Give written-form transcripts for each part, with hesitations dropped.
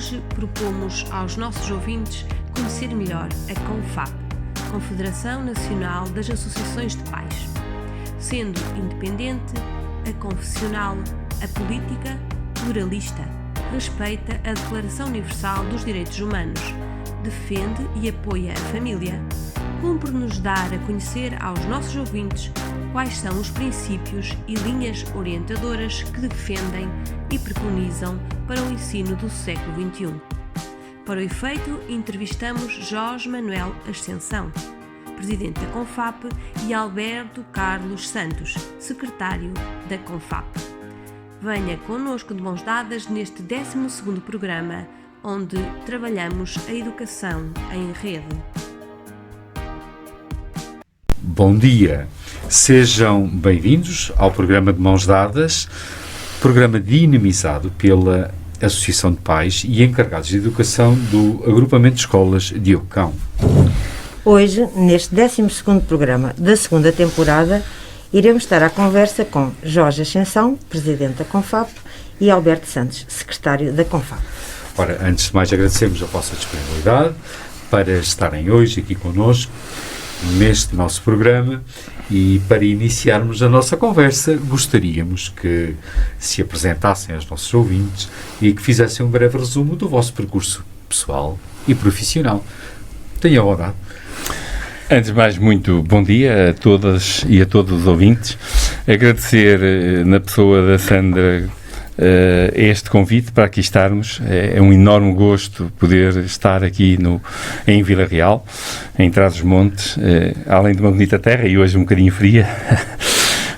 Hoje propomos aos nossos ouvintes conhecer melhor a CONFAP, Confederação Nacional das Associações de Pais. Sendo independente, aconfessional, apolítica, pluralista, respeita a Declaração Universal dos Direitos Humanos, defende e apoia a família. Cumpre-nos dar a conhecer aos nossos ouvintes quais são os princípios e linhas orientadoras que defendem e preconizam para o ensino do século XXI. Para o efeito, entrevistamos Jorge Manuel Ascensão, presidente da CONFAP, e Alberto Carlos Santos, secretário da CONFAP. Venha connosco de mãos dadas neste 12º programa, onde trabalhamos a educação em rede. Bom dia, sejam bem-vindos ao programa de Mãos Dadas, programa dinamizado pela Associação de Pais e Encarregados de Educação do Agrupamento de Escolas Diogo Cão. Hoje, neste 12º programa da segunda temporada, iremos estar à conversa com Jorge Ascensão, presidente da CONFAP, e Alberto Santos, secretário da CONFAP. Ora, antes de mais agradecemos a vossa disponibilidade para estarem hoje aqui connosco neste nosso programa, e para iniciarmos a nossa conversa gostaríamos que se apresentassem aos nossos ouvintes e que fizessem um breve resumo do vosso percurso pessoal e profissional. Tenham a vontade. Antes de mais, muito bom dia a todas e a todos os ouvintes. Agradecer na pessoa da Sandra este convite para aqui estarmos. É um enorme gosto poder estar aqui em Vila Real, em Trás-os-Montes, além de uma bonita terra e hoje um bocadinho fria,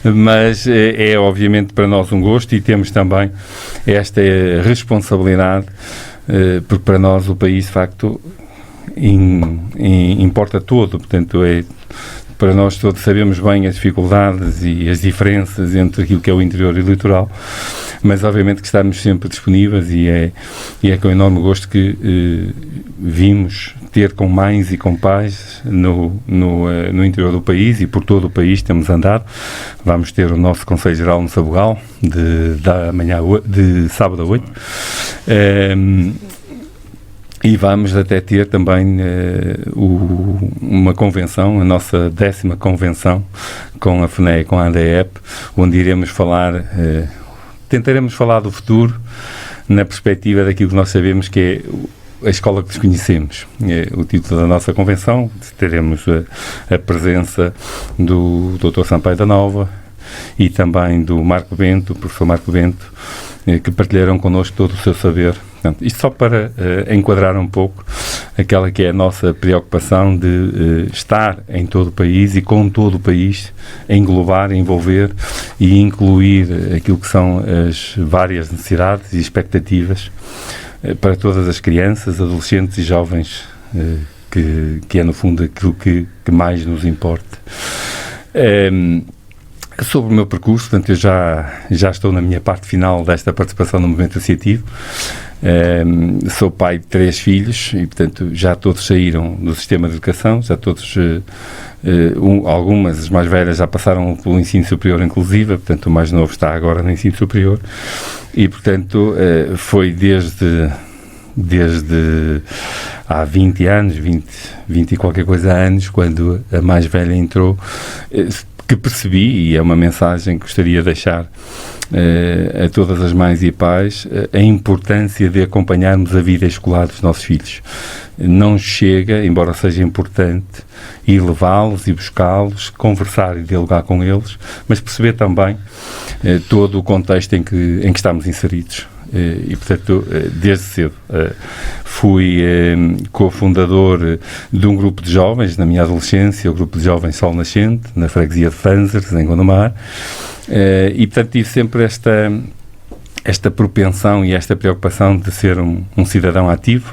mas é obviamente para nós um gosto, e temos também esta responsabilidade, porque para nós o país de facto importa todo, portanto para nós todos sabemos bem as dificuldades e as diferenças entre aquilo que é o interior e o litoral, mas obviamente que estamos sempre disponíveis, e é com enorme gosto que vimos ter com mães e com pais no interior do país e por todo o país. Temos andado, vamos ter o nosso Conselho Geral no Sabugal de sábado a 8, e vamos até ter também uma convenção, a nossa 10ª convenção com a FNE e com a ADEEP, onde iremos falar, tentaremos falar do futuro na perspectiva daquilo que nós sabemos que é a escola que desconhecemos. É o título da nossa convenção. Teremos a presença do Dr. Sampaio da Nova e também do Marco Bento, o professor Marco Bento, que partilharão connosco todo o seu saber. Portanto, isto só para enquadrar um pouco aquela que é a nossa preocupação de estar em todo o país e com todo o país, englobar, envolver e incluir aquilo que são as várias necessidades e expectativas para todas as crianças, adolescentes e jovens, que é no fundo aquilo que mais nos importa. Sobre o meu percurso, portanto, eu já estou na minha parte final desta participação no movimento associativo. Sou pai de 3 filhos e, portanto, já todos saíram do sistema de educação, já todos, algumas, as mais velhas, já passaram pelo ensino superior inclusive, portanto, o mais novo está agora no ensino superior, e, portanto, foi desde há 20 anos, 20 e qualquer coisa anos, quando a mais velha entrou, que percebi, e é uma mensagem que gostaria de deixar a todas as mães e pais, a importância de acompanharmos a vida escolar dos nossos filhos. Não chega, embora seja importante, ir levá-los e buscá-los, conversar e dialogar com eles, mas perceber também todo o contexto em que estamos inseridos. E, portanto, desde cedo fui cofundador de um grupo de jovens na minha adolescência, o grupo de jovens Sol Nascente, na freguesia de Fanzers, em Gondomar, e, portanto, tive sempre esta propensão e esta preocupação de ser um cidadão ativo,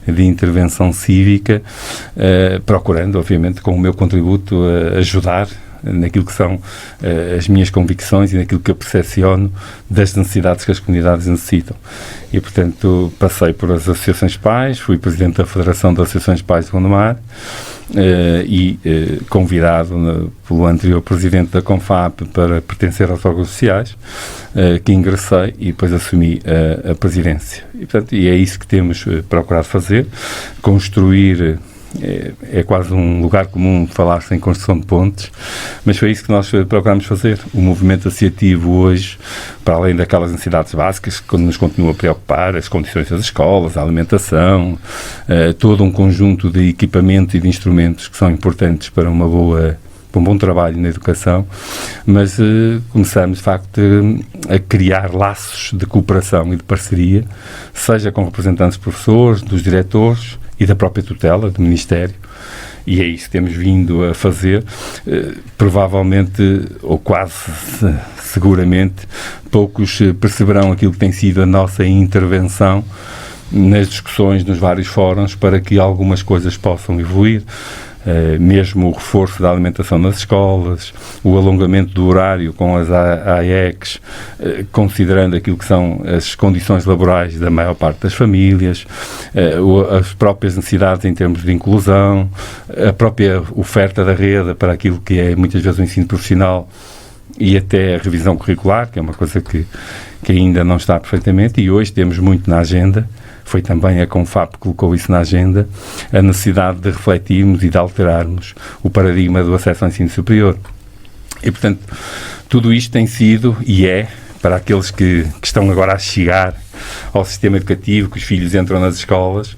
de intervenção cívica, procurando, obviamente, com o meu contributo, ajudar naquilo que são as minhas convicções e naquilo que eu percepciono das necessidades que as comunidades necessitam. E, portanto, passei por as associações de pais, fui presidente da Federação das Associações de Pais de Gondomar, convidado pelo anterior presidente da CONFAP para pertencer aos órgãos sociais, que ingressei e depois assumi a presidência. E, portanto, é isso que temos procurado fazer, construir. É quase um lugar comum falar-se em construção de pontes, mas foi isso que nós procuramos fazer. O movimento associativo hoje, para além daquelas necessidades básicas que nos continua a preocupar, as condições das escolas, a alimentação, todo um conjunto de equipamentos e de instrumentos que são importantes para um bom trabalho na educação, mas começamos, de facto, a criar laços de cooperação e de parceria, seja com representantes de professores, dos diretores e da própria tutela, do Ministério, e é isso que temos vindo a fazer. Provavelmente, ou quase seguramente, poucos perceberão aquilo que tem sido a nossa intervenção nas discussões, nos vários fóruns, para que algumas coisas possam evoluir. Mesmo o reforço da alimentação nas escolas, o alongamento do horário com as AECs, considerando aquilo que são as condições laborais da maior parte das famílias, as próprias necessidades em termos de inclusão, a própria oferta da rede para aquilo que é muitas vezes o ensino profissional e até a revisão curricular, que é uma coisa que ainda não está perfeitamente, e hoje temos muito na agenda. Foi também a CONFAP que colocou isso na agenda, a necessidade de refletirmos e de alterarmos o paradigma do acesso ao ensino superior. E, portanto, tudo isto tem sido e é, para aqueles que estão agora a chegar ao sistema educativo, que os filhos entram nas escolas,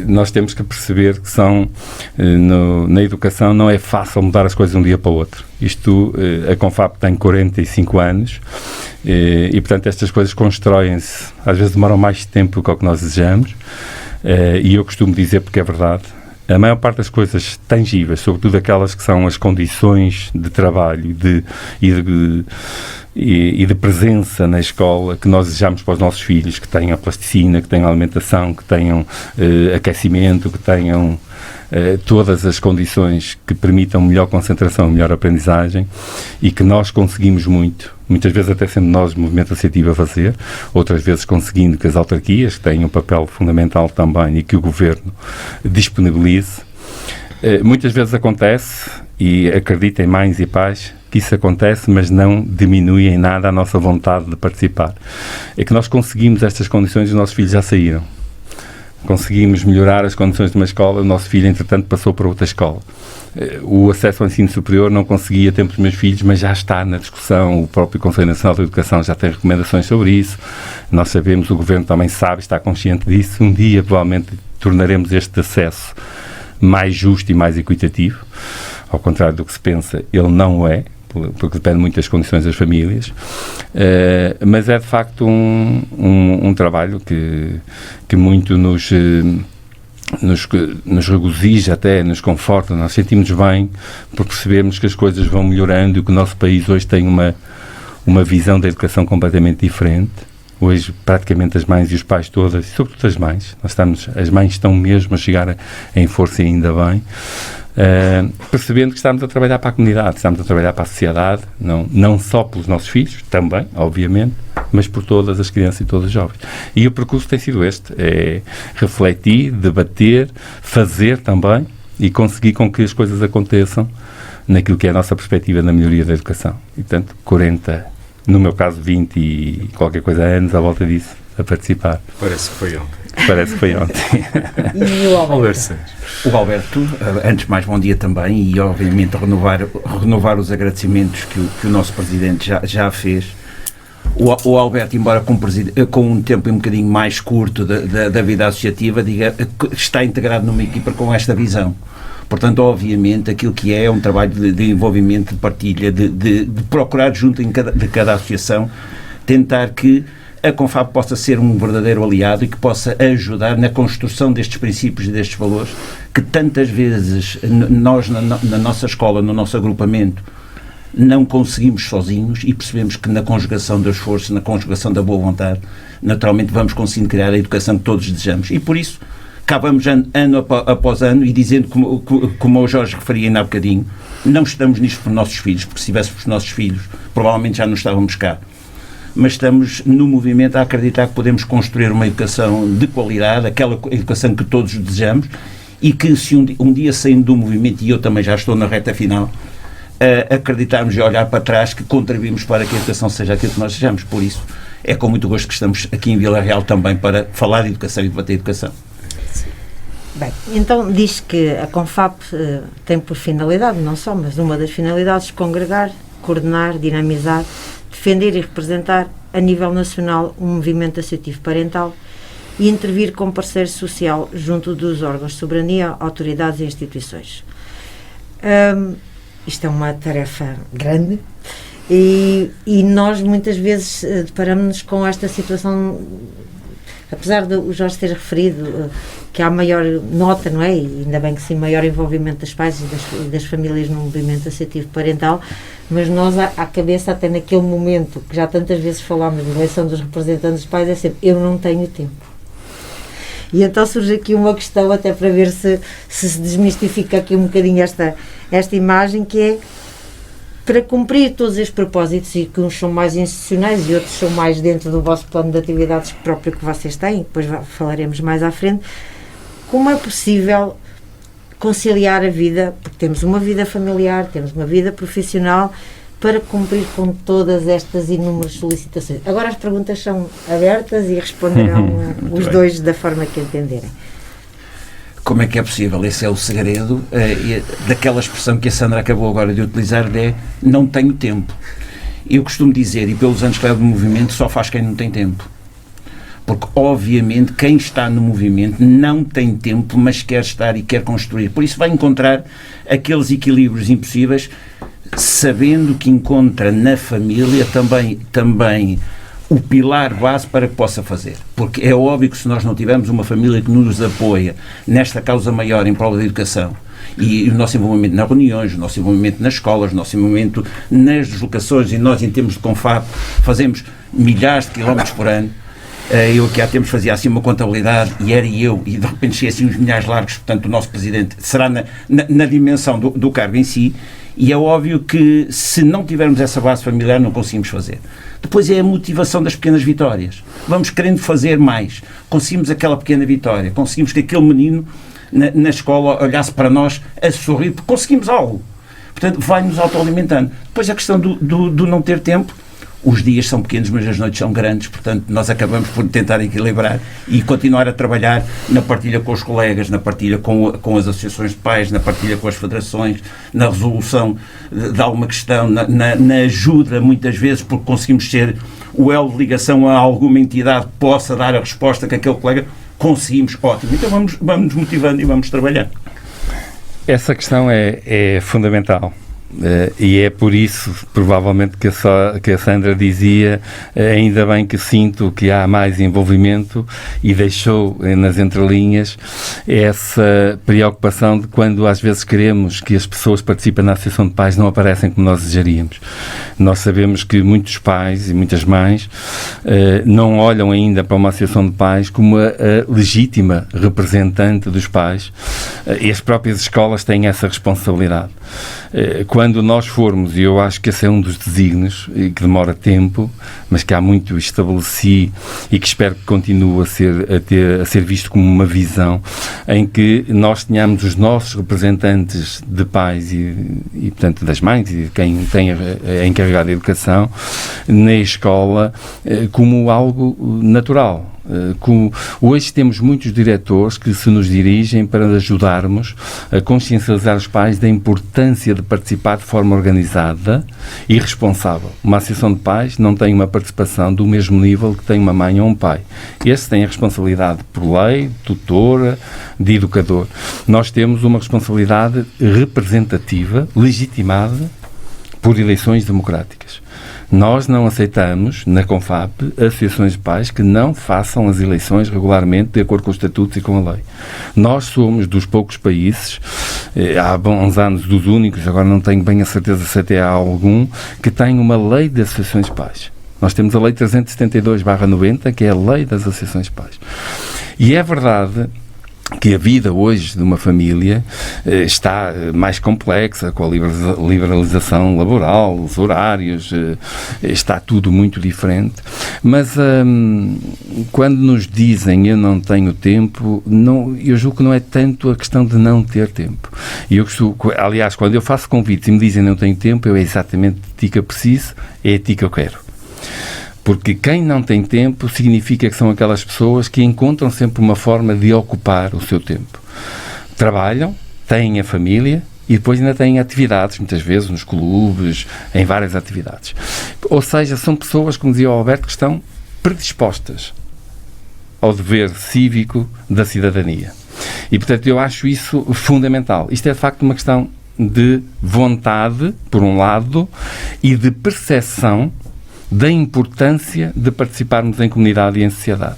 nós temos que perceber que na educação não é fácil mudar as coisas de um dia para o outro. A CONFAP tem 45 anos e, portanto, estas coisas constroem-se, às vezes demoram mais tempo do que o que nós desejamos, e eu costumo dizer, porque é verdade, a maior parte das coisas tangíveis, sobretudo aquelas que são as condições de trabalho e de presença na escola que nós desejamos para os nossos filhos, que tenham plasticina, que tenham alimentação, que tenham aquecimento, que tenham todas as condições que permitam melhor concentração, melhor aprendizagem, e que nós conseguimos muitas vezes até sendo nós, movimento associativo, a fazer, outras vezes conseguindo que as autarquias, que têm um papel fundamental também, e que o Governo disponibilize. Muitas vezes acontece, e acreditem, mães e pais, que isso acontece, mas não diminui em nada a nossa vontade de participar. É que nós conseguimos estas condições e os nossos filhos já saíram. Conseguimos melhorar as condições de uma escola, o nosso filho, entretanto, passou para outra escola. O acesso ao ensino superior não conseguia a tempo dos meus filhos, mas já está na discussão. O próprio Conselho Nacional da Educação já tem recomendações sobre isso. Nós sabemos, o Governo também sabe, está consciente disso. Um dia, provavelmente, tornaremos este acesso mais justo e mais equitativo. Ao contrário do que se pensa, ele não é, porque depende muito das condições das famílias, mas é de facto um trabalho que muito nos regozija, até nos conforta. Nós sentimos bem por percebermos que as coisas vão melhorando e que o nosso país hoje tem uma visão da educação completamente diferente. Hoje, praticamente, as mães e os pais todas, e sobretudo as mães, as mães estão mesmo a chegar em força e ainda bem, percebendo que estamos a trabalhar para a comunidade, estamos a trabalhar para a sociedade, não só pelos nossos filhos, também, obviamente, mas por todas as crianças e todos os jovens. E o percurso tem sido este, é refletir, debater, fazer também e conseguir com que as coisas aconteçam naquilo que é a nossa perspectiva na melhoria da educação. E, portanto, 40, no meu caso 20 e qualquer coisa anos à volta disso, a participar. Parece que foi ontem. Parece que foi ontem. E o Alberto? O Alberto, antes de mais, bom dia também, e obviamente renovar os agradecimentos que o nosso Presidente já fez. O Alberto, embora com um tempo um bocadinho mais curto da vida associativa, está integrado numa equipa com esta visão. Portanto, obviamente, aquilo que é um trabalho de envolvimento, de partilha, de procurar junto de cada associação, tentar que a CONFAP possa ser um verdadeiro aliado e que possa ajudar na construção destes princípios e destes valores que tantas vezes nós, na nossa escola, no nosso agrupamento, não conseguimos sozinhos, e percebemos que na conjugação do esforço, na conjugação da boa vontade, naturalmente vamos conseguindo criar a educação que todos desejamos. E por isso, cá vamos ano após ano, e dizendo, como o Jorge referia ainda há bocadinho, não estamos nisto por nossos filhos, porque se tivéssemos os nossos filhos, provavelmente já não estávamos cá. Mas estamos no movimento a acreditar que podemos construir uma educação de qualidade, aquela educação que todos desejamos, e que se um dia saindo do movimento, e eu também já estou na reta final, acreditarmos e olhar para trás que contribuímos para que a educação seja aquilo que nós sejamos. Por isso, é com muito gosto que estamos aqui em Vila Real também para falar de educação e debater educação. Bem, então diz que a Confap tem por finalidade, não só, mas uma das finalidades, congregar, coordenar, dinamizar, defender e representar a nível nacional um movimento associativo parental e intervir como parceiro social junto dos órgãos de soberania, autoridades e instituições. Isto é uma tarefa grande e nós muitas vezes deparamos-nos com esta situação, apesar de o Jorge ter referido que há maior nota, não é? E ainda bem que sim, maior envolvimento dos pais e das famílias no movimento associativo parental, mas nós à cabeça, até naquele momento que já tantas vezes falámos de eleição dos representantes dos pais, é sempre, eu não tenho tempo. E então surge aqui uma questão, até para ver se desmistifica aqui um bocadinho esta imagem, que é, para cumprir todos estes propósitos, e que uns são mais institucionais e outros são mais dentro do vosso plano de atividades próprio que vocês têm, depois falaremos mais à frente, como é possível conciliar a vida, porque temos uma vida familiar, temos uma vida profissional, para cumprir com todas estas inúmeras solicitações? Agora as perguntas são abertas e responderão os dois da forma que entenderem. Como é que é possível? Esse é o segredo daquela expressão que a Sandra acabou agora de utilizar, de não tenho tempo. Eu costumo dizer, e pelos anos que levo no movimento, só faz quem não tem tempo. Porque, obviamente, quem está no movimento não tem tempo, mas quer estar e quer construir. Por isso vai encontrar aqueles equilíbrios impossíveis, sabendo que encontra na família também o pilar base para que possa fazer. Porque é óbvio que se nós não tivermos uma família que nos apoia nesta causa maior em prol da educação, e o nosso envolvimento nas reuniões, o nosso envolvimento nas escolas, o nosso envolvimento nas deslocações, e nós em termos de Confap fazemos milhares de quilómetros por ano. Eu aqui há tempos fazia assim uma contabilidade e era eu, e de repente cheguei assim uns milhares largos, portanto o nosso Presidente será na dimensão do cargo em si, e é óbvio que se não tivermos essa base familiar não conseguimos fazer. Depois é a motivação das pequenas vitórias. Vamos querendo fazer mais. Conseguimos aquela pequena vitória, conseguimos que aquele menino na escola olhasse para nós a sorrir, porque conseguimos algo. Portanto, vai-nos autoalimentando. Depois a questão do não ter tempo. Os dias são pequenos, mas as noites são grandes, portanto, nós acabamos por tentar equilibrar e continuar a trabalhar na partilha com os colegas, na partilha com as associações de pais, na partilha com as federações, na resolução de alguma questão, na ajuda, muitas vezes, porque conseguimos ser o elo de ligação a alguma entidade que possa dar a resposta que aquele colega conseguimos. Ótimo. Então vamos nos motivando e vamos trabalhar. Essa questão é fundamental. E é por isso, provavelmente, que a Sandra dizia, ainda bem que sinto que há mais envolvimento, e deixou nas entrelinhas essa preocupação de quando às vezes queremos que as pessoas que participam na Associação de Pais não aparecem como nós desejaríamos. Nós sabemos que muitos pais e muitas mães não olham ainda para uma Associação de Pais como a legítima representante dos pais, e as próprias escolas têm essa responsabilidade. Quando nós formos, e eu acho que esse é um dos desígnios, que demora tempo, mas que há muito estabeleci e que espero que continue a ser visto como uma visão, em que nós tenhamos os nossos representantes de pais e portanto, das mães e de quem tem a encarregada de educação na escola como algo natural. Hoje temos muitos diretores que se nos dirigem para ajudarmos a consciencializar os pais da importância de participar de forma organizada e responsável. Uma associação de pais não tem uma participação do mesmo nível que tem uma mãe ou um pai. Esse tem a responsabilidade por lei, tutora, de educador. Nós temos uma responsabilidade representativa, legitimada por eleições democráticas. Nós não aceitamos, na Confap, associações de pais que não façam as eleições regularmente de acordo com os estatutos e com a lei. Nós somos dos poucos países, há bons anos dos únicos, agora não tenho bem a certeza se até há algum, que tem uma lei de associações de pais. Nós temos a lei 372/90, que é a lei das associações de pais. E é verdade que a vida hoje de uma família está mais complexa, com a liberalização laboral, os horários, está tudo muito diferente, mas quando nos dizem eu não tenho tempo, eu julgo que não é tanto a questão de não ter tempo. E aliás, quando eu faço convites e me dizem não tenho tempo, é exatamente de ti que eu preciso, é de ti que eu quero. Porque quem não tem tempo significa que são aquelas pessoas que encontram sempre uma forma de ocupar o seu tempo. Trabalham, têm a família e depois ainda têm atividades, muitas vezes nos clubes, em várias atividades. Ou seja, são pessoas, como dizia o Alberto, que estão predispostas ao dever cívico da cidadania. E, portanto, eu acho isso fundamental. Isto é, de facto, uma questão de vontade, por um lado, e de percepção da importância de participarmos em comunidade e em sociedade.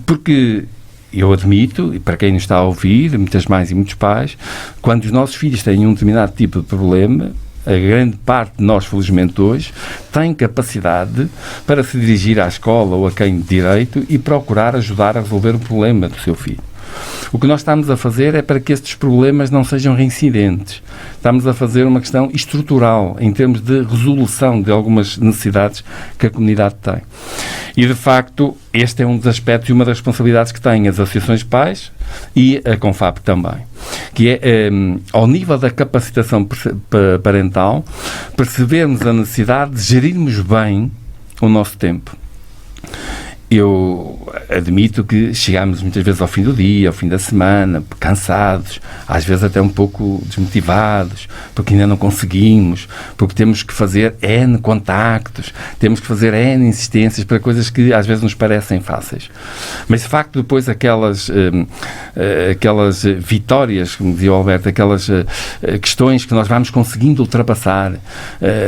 Porque eu admito, e para quem nos está a ouvir, muitas mães e muitos pais, quando os nossos filhos têm um determinado tipo de problema, a grande parte de nós, felizmente hoje, tem capacidade para se dirigir à escola ou a quem de direito e procurar ajudar a resolver o problema do seu filho. O que nós estamos a fazer é para que estes problemas não sejam reincidentes. Estamos a fazer uma questão estrutural, em termos de resolução de algumas necessidades que a comunidade tem. E, de facto, este é um dos aspectos e uma das responsabilidades que têm as associações de pais e a Confap também, que é, ao nível da capacitação parental, percebermos a necessidade de gerirmos bem o nosso tempo. Eu admito que chegamos muitas vezes ao fim do dia, ao fim da semana, cansados, às vezes até um pouco desmotivados, porque ainda não conseguimos, porque temos que fazer N contactos, temos que fazer N insistências para coisas que às vezes nos parecem fáceis. Mas, de facto, depois aquelas vitórias, como dizia o Alberto, aquelas questões que nós vamos conseguindo ultrapassar.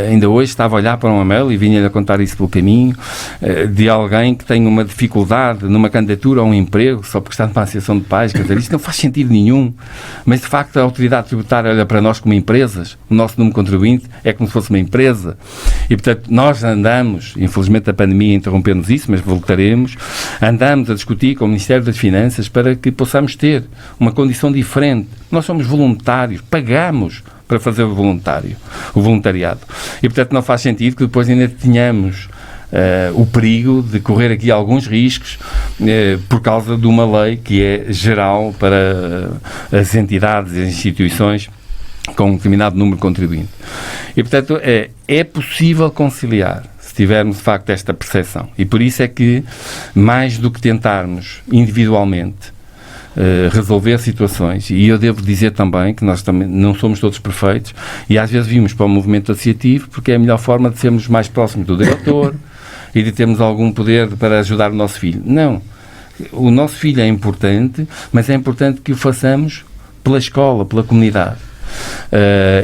Ainda hoje estava a olhar para um e-mail e vinha-lhe a contar isso pelo caminho, de alguém que tem uma dificuldade numa candidatura a um emprego só porque está numa associação de pais, quer dizer, isto não faz sentido nenhum, mas de facto a autoridade tributária olha para nós como empresas, o nosso número contribuinte é como se fosse uma empresa e portanto nós andamos, infelizmente a pandemia interrompeu-nos isso, mas voltaremos, andamos a discutir com o Ministério das Finanças para que possamos ter uma condição diferente. Nós somos voluntários, pagamos para fazer o voluntariado e portanto não faz sentido que depois ainda tenhamos o perigo de correr aqui alguns riscos por causa de uma lei que é geral para as entidades e as instituições com um determinado número de contribuinte. E, portanto, é possível conciliar se tivermos, de facto, esta percepção. E por isso é que, mais do que tentarmos individualmente resolver situações, e eu devo dizer também que nós também não somos todos perfeitos e às vezes vimos para o movimento associativo porque é a melhor forma de sermos mais próximos do diretor e de termos algum poder para ajudar o nosso filho. Não. O nosso filho é importante, mas é importante que o façamos pela escola, pela comunidade.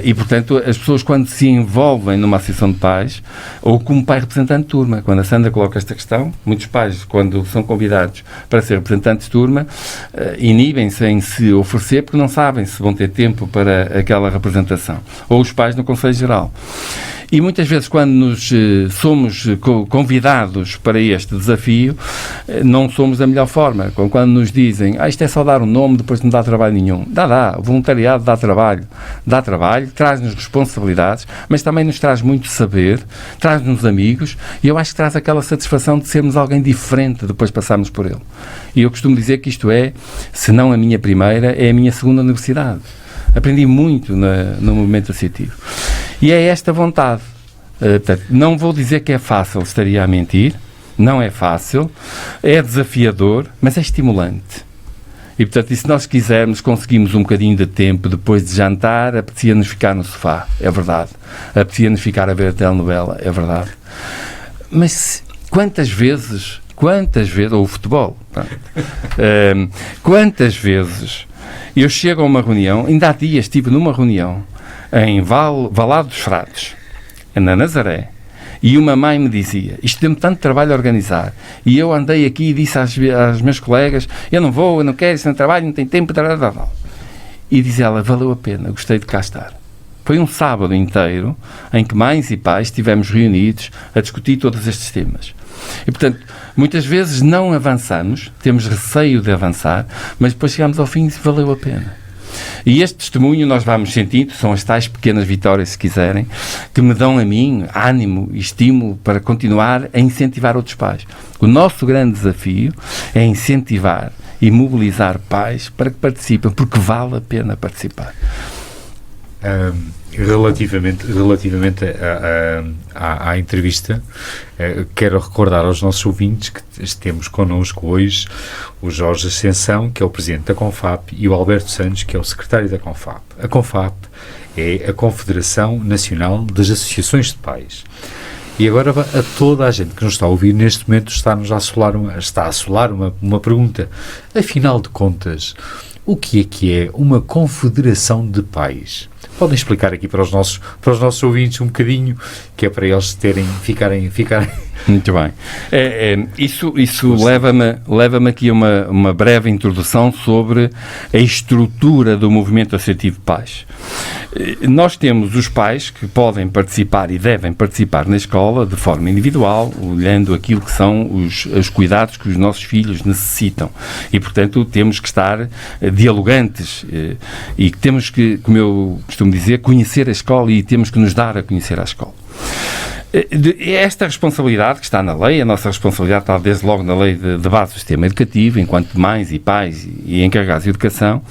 E, portanto, as pessoas quando se envolvem numa associação de pais, ou como pai representante de turma, quando a Sandra coloca esta questão, muitos pais, quando são convidados para ser representantes de turma, inibem-se em se oferecer porque não sabem se vão ter tempo para aquela representação. Ou os pais no Conselho Geral. E muitas vezes quando nos somos convidados para este desafio, não somos da melhor forma. Quando nos dizem, isto é só dar um nome, depois não dá trabalho nenhum. Dá. O voluntariado dá trabalho, traz-nos responsabilidades, mas também nos traz muito saber, traz-nos amigos, e eu acho que traz aquela satisfação de sermos alguém diferente depois de passarmos por ele. E eu costumo dizer que isto é, se não a minha primeira, é a minha segunda universidade. Aprendi muito no movimento associativo. E é esta vontade. Portanto, não vou dizer que é fácil, estaria a mentir. Não é fácil. É desafiador, mas é estimulante. E, portanto, e se nós quisermos, conseguimos um bocadinho de tempo depois de jantar, apetecia-nos ficar no sofá. É verdade. Apetecia-nos ficar a ver a telenovela. É verdade. Mas quantas vezes, ou o futebol, quantas vezes eu chego a uma reunião, ainda há dias estive numa reunião em Valado dos Fratos, na Nazaré, e uma mãe me dizia, isto deu-me tanto trabalho a organizar, e eu andei aqui e disse aos meus colegas, eu não quero, isso não trabalho, não tenho tempo, e dizia ela, valeu a pena, gostei de cá estar. Foi um sábado inteiro em que mães e pais estivemos reunidos a discutir todos estes temas. E, portanto, muitas vezes não avançamos, temos receio de avançar, mas depois chegamos ao fim e valeu a pena. E este testemunho nós vamos sentindo, são as tais pequenas vitórias, se quiserem, que me dão a mim ânimo e estímulo para continuar a incentivar outros pais. O nosso grande desafio é incentivar e mobilizar pais para que participem, porque vale a pena participar. Relativamente à entrevista, quero recordar aos nossos ouvintes que temos connosco hoje o Jorge Ascensão, que é o Presidente da CONFAP, e o Alberto Santos, que é o Secretário da CONFAP. A CONFAP é a Confederação Nacional das Associações de Pais. E agora a toda a gente que nos está a ouvir neste momento está a assolar uma pergunta. Afinal de contas, o que é uma confederação de pais? Podem explicar aqui para os nossos ouvintes um bocadinho, que é para eles ficarem... Muito bem. Isso leva-me aqui a uma breve introdução sobre a estrutura do movimento associativo de pais. Nós temos os pais que podem participar e devem participar na escola de forma individual, olhando aquilo que são os cuidados que os nossos filhos necessitam. E, portanto, temos que estar dialogantes e temos que, como eu costumo dizer, conhecer a escola e temos que nos dar a conhecer a escola. Esta responsabilidade que está na lei, a nossa responsabilidade está desde logo na lei de base do sistema educativo, enquanto mães e pais e encarregados de educação,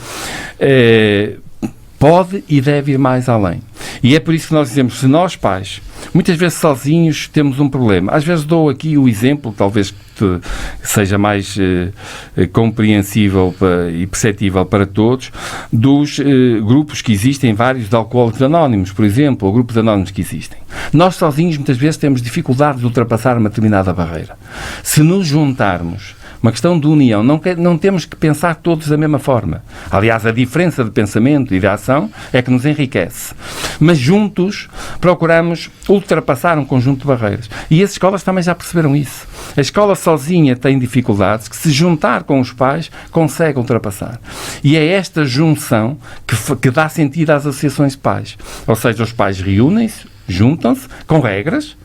pode e deve ir mais além. E é por isso que nós dizemos, se nós pais, muitas vezes sozinhos, temos um problema. Às vezes dou aqui o exemplo, talvez que seja mais compreensível e perceptível para todos, dos grupos que existem, vários de alcoólicos anónimos, por exemplo, ou grupos anónimos que existem. Nós sozinhos, muitas vezes, temos dificuldade de ultrapassar uma determinada barreira. Se nos juntarmos, uma questão de união, não temos que pensar todos da mesma forma. Aliás, a diferença de pensamento e de ação é que nos enriquece. Mas juntos procuramos ultrapassar um conjunto de barreiras. E as escolas também já perceberam isso. A escola sozinha tem dificuldades que, se juntar com os pais, consegue ultrapassar. E é esta junção que dá sentido às associações de pais. Ou seja, os pais reúnem-se, juntam-se com regras,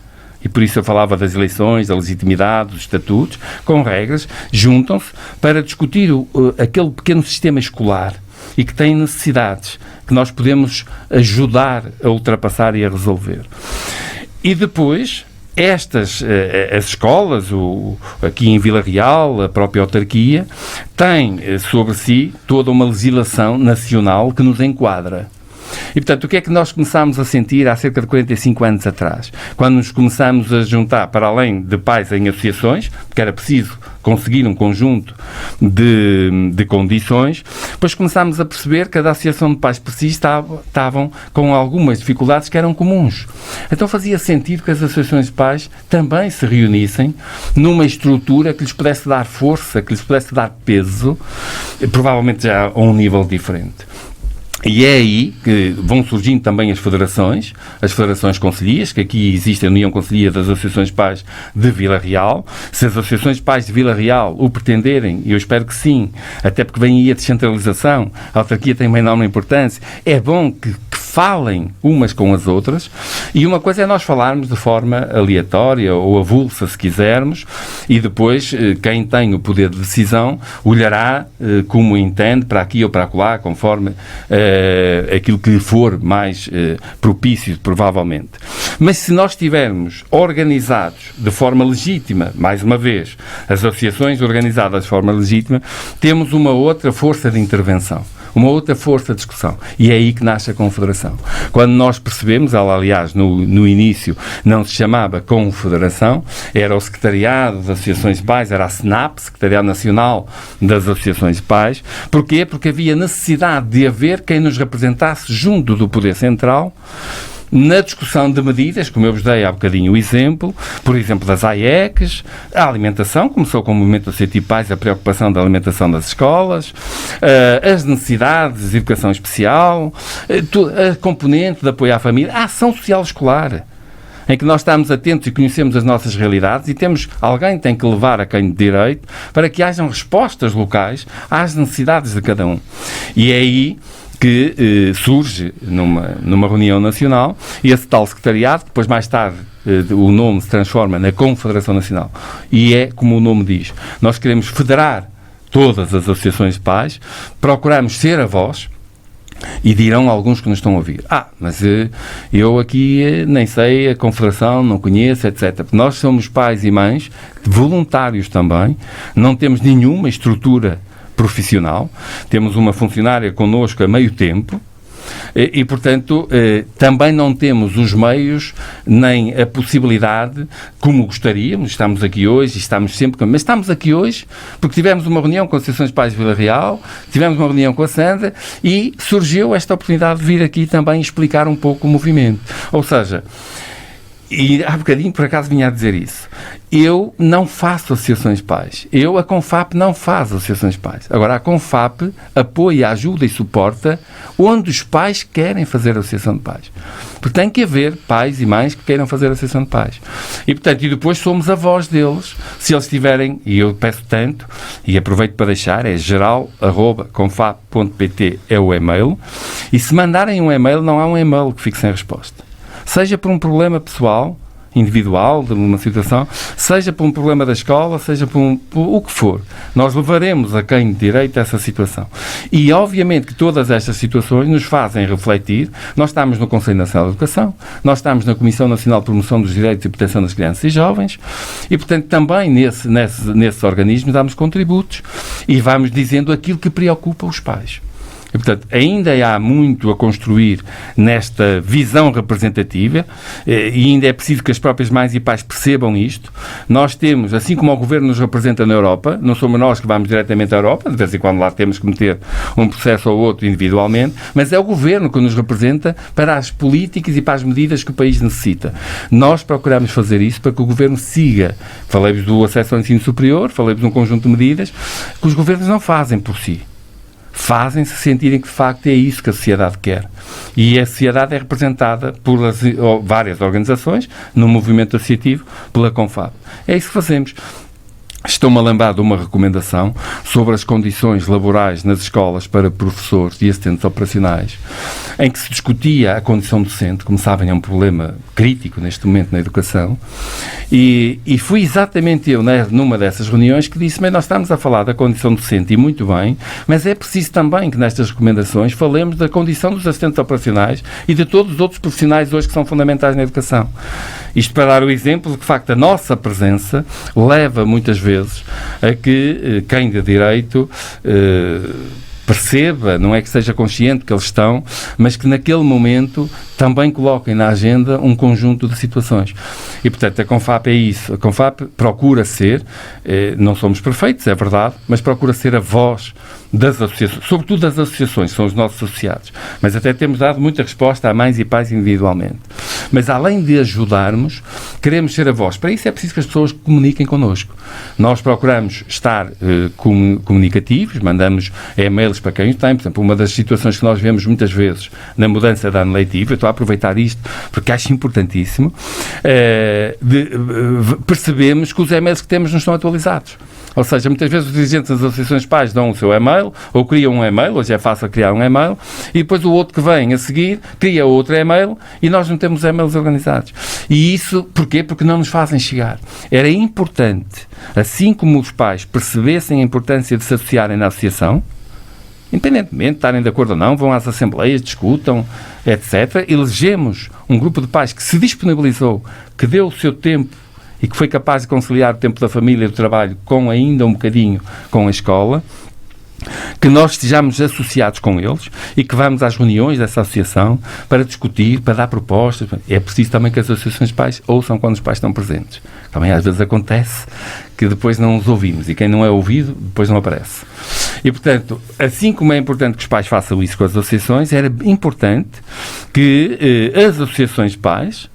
e por isso eu falava das eleições, da legitimidade, dos estatutos, com regras, juntam-se para discutir aquele pequeno sistema escolar e que tem necessidades que nós podemos ajudar a ultrapassar e a resolver. E depois, as escolas, aqui em Vila Real, a própria autarquia, têm sobre si toda uma legislação nacional que nos enquadra. E, portanto, o que é que nós começámos a sentir há cerca de 45 anos atrás? Quando nos começámos a juntar, para além de pais em associações, porque era preciso conseguir um conjunto de condições, depois começámos a perceber que a associação de pais por si estavam com algumas dificuldades que eram comuns. Então fazia sentido que as associações de pais também se reunissem numa estrutura que lhes pudesse dar força, que lhes pudesse dar peso, provavelmente já a um nível diferente. E é aí que vão surgindo também as federações concelhias, que aqui existe a União Concelhia das Associações de Pais de Vila Real. Se as Associações de Pais de Vila Real o pretenderem, e eu espero que sim, até porque vem aí a descentralização, a autarquia tem uma enorme importância, é bom que falem umas com as outras, e uma coisa é nós falarmos de forma aleatória ou avulsa, se quisermos, e depois quem tem o poder de decisão olhará como entende, para aqui ou para acolá, conforme aquilo que lhe for mais propício, provavelmente. Mas se nós estivermos organizados de forma legítima, mais uma vez, as associações organizadas de forma legítima, temos uma outra força de intervenção, uma outra força de discussão. E é aí que nasce a Confederação. Quando nós percebemos, ela aliás no início não se chamava Confederação, era o Secretariado das Associações de Pais, era a SNAP, Secretariado Nacional das Associações de Pais. Porquê? Porque havia necessidade de haver quem nos representasse junto do Poder Central na discussão de medidas, como eu vos dei há bocadinho o exemplo, por exemplo, das AIECs, a alimentação, começou com o movimento associativo de pais, a preocupação da alimentação das escolas, as necessidades de educação especial, a componente de apoio à família, a ação social escolar, em que nós estamos atentos e conhecemos as nossas realidades e alguém tem que levar a quem de direito para que hajam respostas locais às necessidades de cada um. E é aí que surge numa reunião nacional, e esse tal secretariado, depois mais tarde o nome se transforma na Confederação Nacional, e é como o nome diz, nós queremos federar todas as associações de pais, procuramos ser a voz. E dirão alguns que nos estão a ouvir: mas eu aqui nem sei, a Confederação não conheço, etc. Nós somos pais e mães, voluntários também, não temos nenhuma estrutura profissional, temos uma funcionária connosco a meio tempo, e portanto, também não temos os meios, nem a possibilidade, como gostaríamos. Estamos aqui hoje, estamos sempre... Mas estamos aqui hoje porque tivemos uma reunião com a Associação de Pais de Vila Real, tivemos uma reunião com a Sandra, e surgiu esta oportunidade de vir aqui também explicar um pouco o movimento. Ou seja, e há bocadinho, por acaso, vinha a dizer isso. Eu não faço associações de pais. A CONFAP não faz associações de pais. Agora, a CONFAP apoia, ajuda e suporta onde os pais querem fazer associação de pais. Porque tem que haver pais e mães que queiram fazer associação de pais. E, portanto, e depois somos a voz deles. Se eles tiverem, e eu peço tanto, e aproveito para deixar, é geral@confap.pt é o e-mail. E se mandarem um e-mail, não há um e-mail que fique sem resposta. Seja por um problema pessoal, individual, de uma situação, seja por um problema da escola, seja por o que for. Nós levaremos a quem de direito essa situação. E, obviamente, que todas estas situações nos fazem refletir. Nós estamos no Conselho Nacional de Educação, nós estamos na Comissão Nacional de Promoção dos Direitos e Proteção das Crianças e Jovens, e, portanto, também nesses organismos damos contributos e vamos dizendo aquilo que preocupa os pais. E, portanto, ainda há muito a construir nesta visão representativa, e ainda é preciso que as próprias mães e pais percebam isto. Nós temos, assim como o Governo nos representa na Europa, não somos nós que vamos diretamente à Europa, de vez em quando lá temos que meter um processo ou outro individualmente, mas é o Governo que nos representa para as políticas e para as medidas que o país necessita. Nós procuramos fazer isso para que o Governo siga. Falei-vos do acesso ao ensino superior, falei-vos de um conjunto de medidas que os governos não fazem por si. Fazem-se sentirem que, de facto, é isso que a sociedade quer. E a sociedade é representada por várias organizações, no movimento associativo, pela CONFAP. É isso que fazemos. Estou-me a lembrar de uma recomendação sobre as condições laborais nas escolas para professores e assistentes operacionais, em que se discutia a condição docente. Como sabem, é um problema crítico neste momento na educação, e fui exatamente eu, numa dessas reuniões, que disse: mas nós estamos a falar da condição docente, e muito bem, mas é preciso também que nestas recomendações falemos da condição dos assistentes operacionais e de todos os outros profissionais hoje que são fundamentais na educação. Isto para dar o exemplo de que, de facto, a nossa presença leva muitas vezes a que quem de direito perceba, não é que seja consciente que eles estão, mas que naquele momento também coloquem na agenda um conjunto de situações. E, portanto, a CONFAP é isso. A CONFAP procura ser, não somos perfeitos, é verdade, mas procura ser a voz das associações, sobretudo das associações, que são os nossos associados. Mas até temos dado muita resposta a mães e pais individualmente. Mas, além de ajudarmos, queremos ser a voz. Para isso é preciso que as pessoas comuniquem connosco. Nós procuramos estar comunicativos, mandamos e-mails para quem tem. Por exemplo, uma das situações que nós vemos muitas vezes na mudança da ano letivo, eu estou a aproveitar isto porque acho importantíssimo, percebemos que os e-mails que temos não estão atualizados. Ou seja, muitas vezes os dirigentes das associações de pais dão o seu e-mail, ou criam um e-mail, hoje é fácil criar um e-mail, e depois o outro que vem a seguir cria outro e-mail, e nós não temos e-mails organizados. E isso, porquê? Porque não nos fazem chegar. Era importante, assim como os pais percebessem a importância de se associarem na associação, independentemente de estarem de acordo ou não, vão às assembleias, discutam, etc. Elegemos um grupo de pais que se disponibilizou, que deu o seu tempo e que foi capaz de conciliar o tempo da família e do trabalho com ainda um bocadinho com a escola, que nós estejamos associados com eles e que vamos às reuniões dessa associação para discutir, para dar propostas. É preciso também que as associações de pais ouçam quando os pais estão presentes. Também às vezes acontece que depois não os ouvimos, e quem não é ouvido depois não aparece. E, portanto, assim como é importante que os pais façam isso com as associações, era importante que as associações de pais,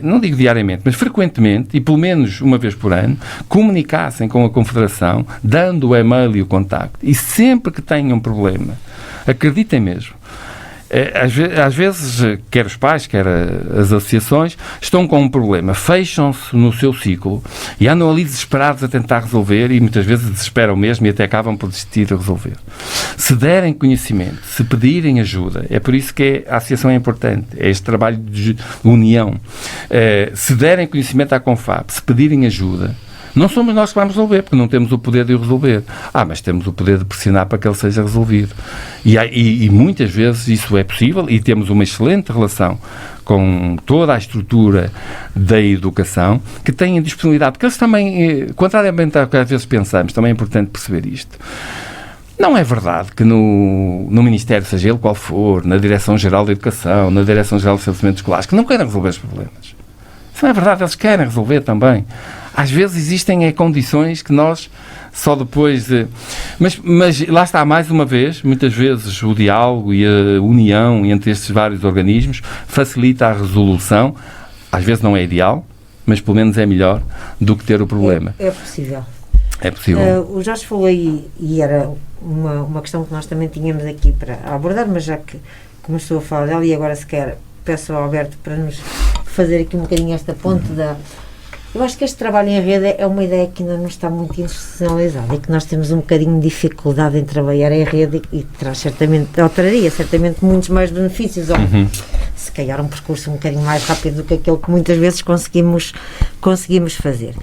não digo diariamente, mas frequentemente, e pelo menos uma vez por ano, comunicassem com a Confederação, dando o e-mail e o contacto. E sempre que tenham um problema, acreditem mesmo, Às vezes, quer os pais, quer as associações, estão com um problema, fecham-se no seu ciclo e andam ali desesperados a tentar resolver e muitas vezes desesperam mesmo e até acabam por desistir de resolver. Se derem conhecimento, se pedirem ajuda, é por isso que a associação é importante, é este trabalho de união. Se derem conhecimento à Confap, se pedirem ajuda, não somos nós que vamos resolver, porque não temos o poder de o resolver. Mas temos o poder de pressionar para que ele seja resolvido. E muitas vezes isso é possível e temos uma excelente relação com toda a estrutura da educação que tem a disponibilidade. Porque eles também, contrariamente ao que às vezes pensamos, também é importante perceber isto. Não é verdade que no Ministério, seja ele qual for, na Direção-Geral da Educação, na Direção-Geral do Estabelecimento Escolar, que não queiram resolver os problemas. Isso não é verdade, eles querem resolver também. Às vezes existem condições que nós só depois... Mas lá está, mais uma vez, muitas vezes o diálogo e a união entre estes vários organismos facilita a resolução. Às vezes não é ideal, mas pelo menos é melhor do que ter o problema. É possível. É possível. O Jorge falou aí, e era uma questão que nós também tínhamos aqui para abordar, mas já que começou a falar dela, e agora se quer, peço ao Alberto para nos fazer aqui um bocadinho esta ponte da... Eu acho que este trabalho em rede é uma ideia que ainda não está muito institucionalizada e que nós temos um bocadinho de dificuldade em trabalhar em rede e traria certamente muitos mais benefícios, ou se calhar um percurso um bocadinho mais rápido do que aquele que muitas vezes conseguimos fazer.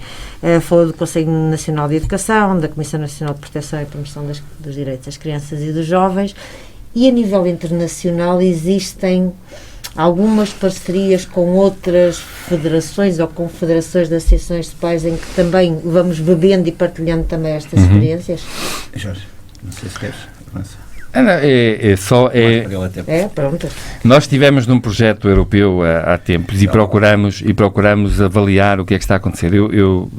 Falou do Conselho Nacional de Educação, da Comissão Nacional de Proteção e Promoção dos Direitos das Crianças e dos Jovens, e a nível internacional existem algumas parcerias com outras federações ou com federações de associações de pais em que também vamos bebendo e partilhando também estas experiências? Jorge, não sei se queres avançar. Pronto. Nós estivemos num projeto europeu há tempos e procuramos avaliar o que é que está a acontecer. Eu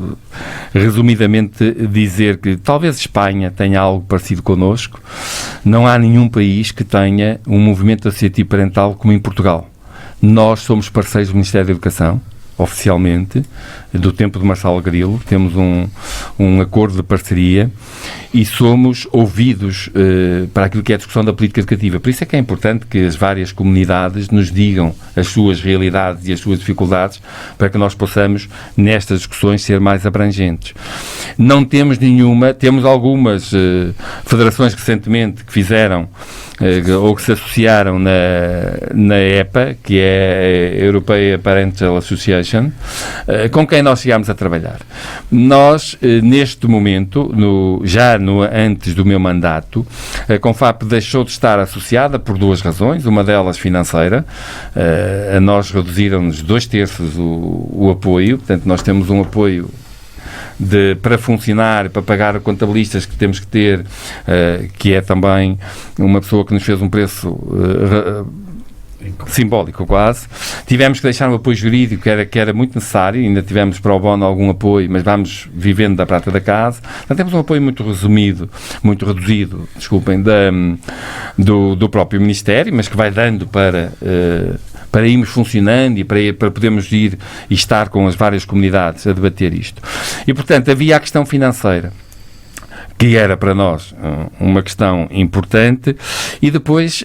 resumidamente, dizer que talvez Espanha tenha algo parecido connosco. Não há nenhum país que tenha um movimento associativo parental como em Portugal. Nós somos parceiros do Ministério da Educação, oficialmente, do tempo de Marcelo Grilo. Temos um acordo de parceria e somos ouvidos para aquilo que é a discussão da política educativa. Por isso é que é importante que as várias comunidades nos digam as suas realidades e as suas dificuldades para que nós possamos, nestas discussões, ser mais abrangentes. Não temos nenhuma, temos algumas federações recentemente que fizeram ou que se associaram na EPA, que é a European Parental Association, com quem nós chegámos a trabalhar. Nós, neste momento, antes do meu mandato, a Confap deixou de estar associada por duas razões, uma delas financeira. A nós reduziram-nos 2/3 o apoio, portanto nós temos um apoio para funcionar, para pagar contabilistas que temos que ter, que é também uma pessoa que nos fez um preço simbólico quase. Tivemos que deixar um apoio jurídico que era muito necessário, ainda tivemos para o bono algum apoio, mas vamos vivendo da prata da casa. Então temos um apoio muito reduzido, do próprio Ministério, mas que vai dando para irmos funcionando e para podermos ir e estar com as várias comunidades a debater isto. E, portanto, havia a questão financeira, que era para nós uma questão importante, e depois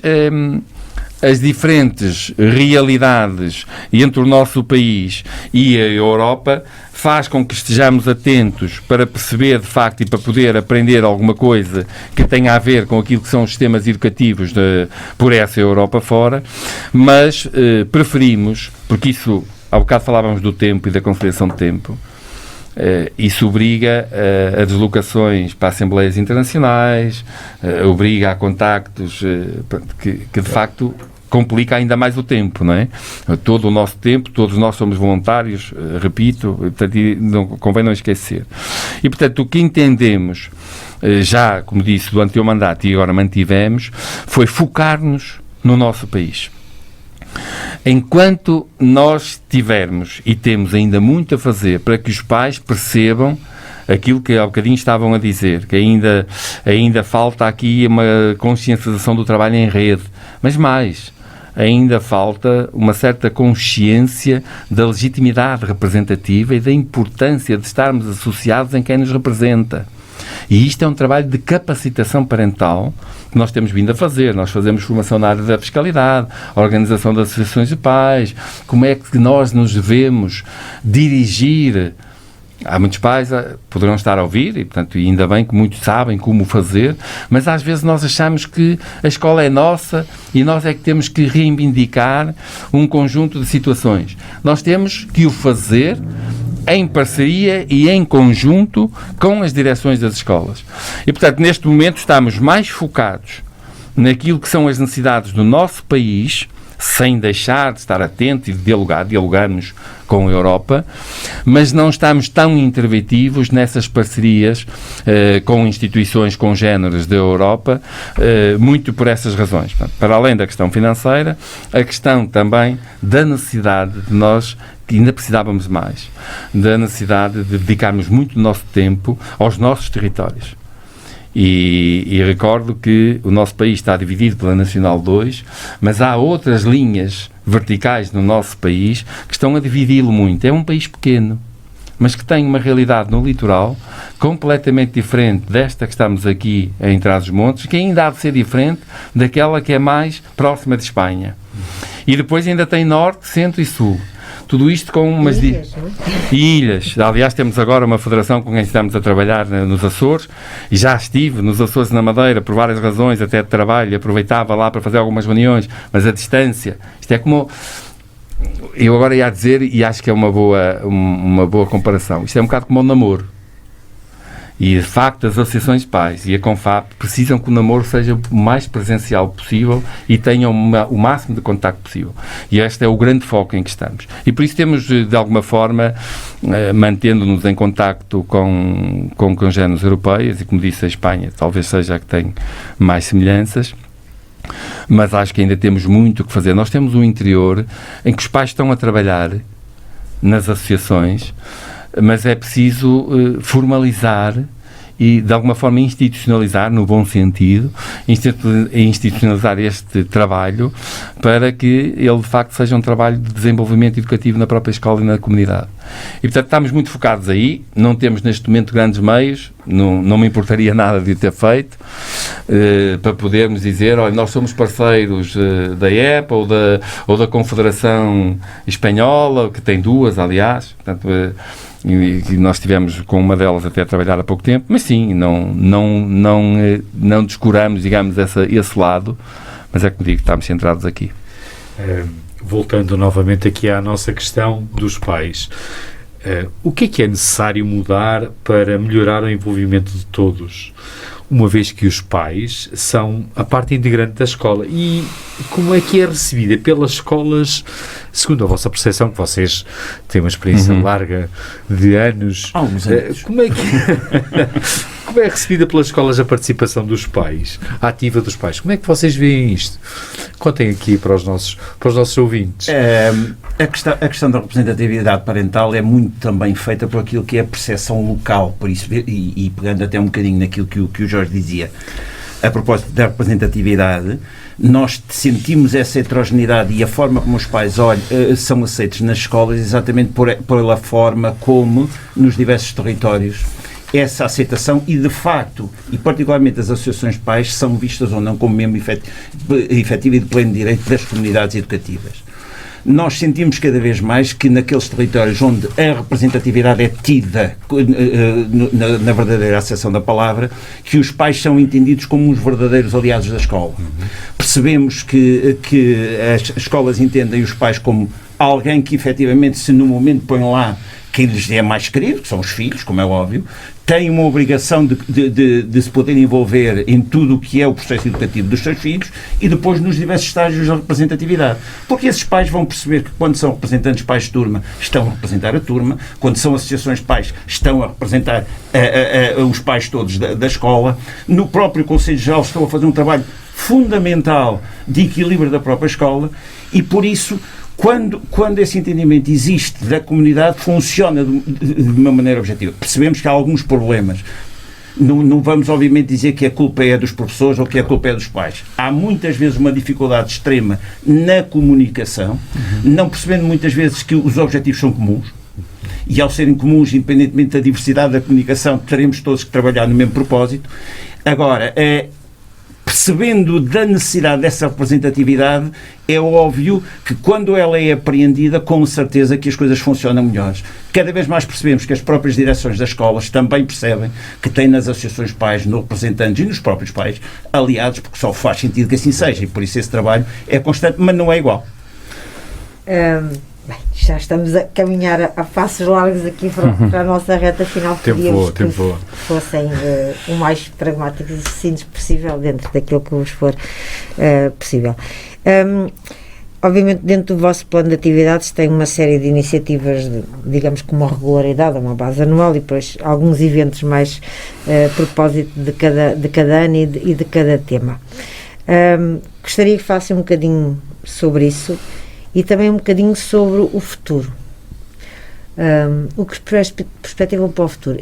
as diferentes realidades entre o nosso país e a Europa faz com que estejamos atentos para perceber de facto e para poder aprender alguma coisa que tenha a ver com aquilo que são os sistemas educativos por essa Europa fora, mas preferimos, porque isso, há bocado falávamos do tempo e da conciliação de tempo, isso obriga a deslocações para assembleias internacionais, obriga a contactos que de facto complica ainda mais o tempo, não é? Todo o nosso tempo, todos nós somos voluntários, repito, portanto, convém não esquecer. E, portanto, o que entendemos, já, como disse, durante o mandato e agora mantivemos, foi focar-nos no nosso país. Enquanto nós tivermos e temos ainda muito a fazer para que os pais percebam aquilo que há bocadinho estavam a dizer, que ainda falta aqui uma consciencialização do trabalho em rede, mas mais, ainda falta uma certa consciência da legitimidade representativa e da importância de estarmos associados em quem nos representa. E isto é um trabalho de capacitação parental que nós temos vindo a fazer. Nós fazemos formação na área da fiscalidade, a organização das associações de pais, como é que nós nos devemos dirigir. Há muitos pais que poderão estar a ouvir, e, portanto, ainda bem que muitos sabem como fazer, mas às vezes nós achamos que a escola é nossa e nós é que temos que reivindicar um conjunto de situações. Nós temos que o fazer em parceria e em conjunto com as direções das escolas. E, portanto, neste momento estamos mais focados naquilo que são as necessidades do nosso país, sem deixar de estar atentos e de dialogarmos com a Europa, mas não estamos tão interventivos nessas parcerias com instituições congêneres da Europa, muito por essas razões. Portanto, para além da questão financeira, a questão também da necessidade de nós, que ainda precisávamos mais, da necessidade de dedicarmos muito do nosso tempo aos nossos territórios. E recordo que o nosso país está dividido pela Nacional 2, mas há outras linhas verticais no nosso país que estão a dividi-lo muito. É um país pequeno, mas que tem uma realidade no litoral completamente diferente desta que estamos aqui em Trás-os-Montes, que ainda há de ser diferente daquela que é mais próxima de Espanha. E depois ainda tem norte, centro e sul. Tudo isto com umas ilhas. Aliás, temos agora uma federação com quem estamos a trabalhar nos Açores, e já estive nos Açores, na Madeira, por várias razões, até de trabalho, aproveitava lá para fazer algumas reuniões, mas a distância, isto é como... Eu agora ia dizer, e acho que é uma boa comparação, isto é um bocado como o namoro. E, de facto, as associações de pais e a CONFAP precisam que o namoro seja o mais presencial possível e tenham o máximo de contacto possível. E este é o grande foco em que estamos. E por isso temos, de alguma forma, mantendo-nos em contacto com congêneres europeias, e, como disse, a Espanha talvez seja a que tem mais semelhanças, mas acho que ainda temos muito que fazer. Nós temos um interior em que os pais estão a trabalhar nas associações, mas é preciso formalizar e, de alguma forma, institucionalizar, no bom sentido, institucionalizar este trabalho para que ele, de facto, seja um trabalho de desenvolvimento educativo na própria escola e na comunidade. E, portanto, estamos muito focados aí, não temos neste momento grandes meios, não me importaria nada de o ter feito, para podermos dizer, olha, nós somos parceiros da EPA ou da Confederação Espanhola, que tem duas, aliás, portanto... E nós estivemos com uma delas até a trabalhar há pouco tempo, mas sim, não descuramos, digamos, esse lado, mas é como digo, estamos centrados aqui. Voltando novamente aqui à nossa questão dos pais, o que é necessário mudar para melhorar o envolvimento de todos, uma vez que os pais são a parte integrante da escola? E como é que é recebida pelas escolas, segundo a vossa percepção, que vocês têm uma experiência larga de anos? Como é recebida pelas escolas a participação dos pais, a ativa dos pais? Como é que vocês veem isto? Contem aqui para os nossos ouvintes. A questão da representatividade parental é muito também feita por aquilo que é a percepção local, por isso, e pegando até um bocadinho naquilo que o Jorge dizia, a propósito da representatividade, nós sentimos essa heterogeneidade e a forma como os pais são aceitos nas escolas exatamente pela forma como, nos diversos territórios, essa aceitação e, de facto, e particularmente as associações de pais, são vistas ou não como membro efetivo e de pleno direito das comunidades educativas. Nós sentimos cada vez mais que naqueles territórios onde a representatividade é tida na verdadeira acessão da palavra, que os pais são entendidos como os verdadeiros aliados da escola. Percebemos que as escolas entendem os pais como alguém que efetivamente, se no momento põe lá quem lhes é mais querido, que são os filhos, como é óbvio, têm uma obrigação de se poder envolver em tudo o que é o processo educativo dos seus filhos e depois nos diversos estágios da representatividade. Porque esses pais vão perceber que quando são representantes pais de turma, estão a representar a turma, quando são associações de pais, estão a representar os pais todos da escola, no próprio Conselho Geral estão a fazer um trabalho fundamental de equilíbrio da própria escola e, por isso, quando esse entendimento existe da comunidade, funciona de uma maneira objetiva. Percebemos que há alguns problemas. Não vamos, obviamente, dizer que a culpa é dos professores ou que a culpa é dos pais. Há muitas vezes uma dificuldade extrema na comunicação, não percebendo muitas vezes que os objetivos são comuns e ao serem comuns, independentemente da diversidade da comunicação, teremos todos que trabalhar no mesmo propósito. Agora, percebendo da necessidade dessa representatividade, é óbvio que quando ela é apreendida, com certeza que as coisas funcionam melhores. Cada vez mais percebemos que as próprias direções das escolas também percebem que têm nas associações de pais, nos representantes e nos próprios pais aliados, porque só faz sentido que assim seja, e por isso esse trabalho é constante, mas não é igual. Bem, já estamos a caminhar a passos largos aqui para a nossa reta final. Tempo voa. Fossem o mais pragmáticos e simples possível, dentro daquilo que vos for possível. Obviamente, dentro do vosso plano de atividades tem uma série de iniciativas, digamos, com uma regularidade, uma base anual, e depois alguns eventos mais a propósito de cada ano e de cada tema. Gostaria que falassem um bocadinho sobre isso e também um bocadinho sobre o futuro. O que perspectivam para o futuro?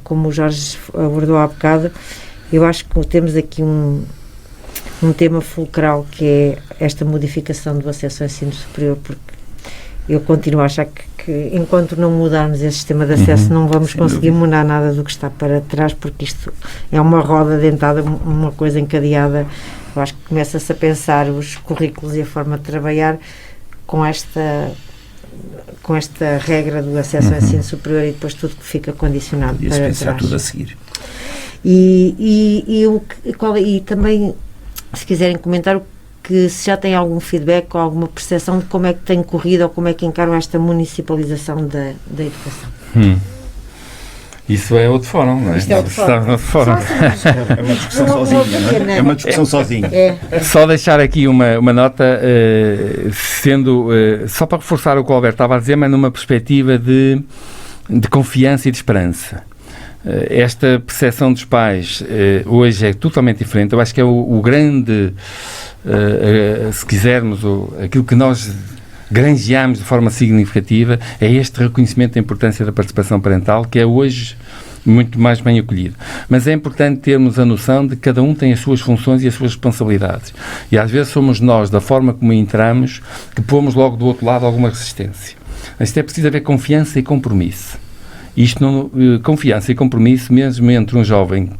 Como o Jorge abordou há bocado, eu acho que temos aqui um tema fulcral, que é esta modificação do acesso ao ensino superior, porque eu continuo a achar que enquanto não mudarmos esse sistema de acesso, não vamos conseguir mudar nada do que está para trás, porque isto é uma roda dentada, uma coisa encadeada. Eu acho que começa-se a pensar os currículos e a forma de trabalhar com esta regra do acesso ao ensino superior, e depois tudo que fica condicionado para pensar trás. tudo a seguir. E também, se quiserem comentar, que se já tem algum feedback ou alguma percepção de como é que tem corrido ou como é que encaram esta municipalização da educação. Isso é outro fórum, não é? Isto é outro fórum. É uma discussão sozinha, não é? É uma discussão sozinha. Só deixar aqui uma nota, só para reforçar o que o Alberto estava a dizer, mas numa perspectiva de confiança e de esperança. Esta percepção dos pais hoje é totalmente diferente. Eu acho que é o grande, se quisermos, aquilo que nós granjeamos de forma significativa, é este reconhecimento da importância da participação parental, que é hoje muito mais bem acolhido. Mas é importante termos a noção de que cada um tem as suas funções e as suas responsabilidades. E às vezes somos nós, da forma como entramos, que pomos logo do outro lado alguma resistência. Isto é preciso haver confiança e compromisso. Confiança e compromisso, mesmo entre um jovem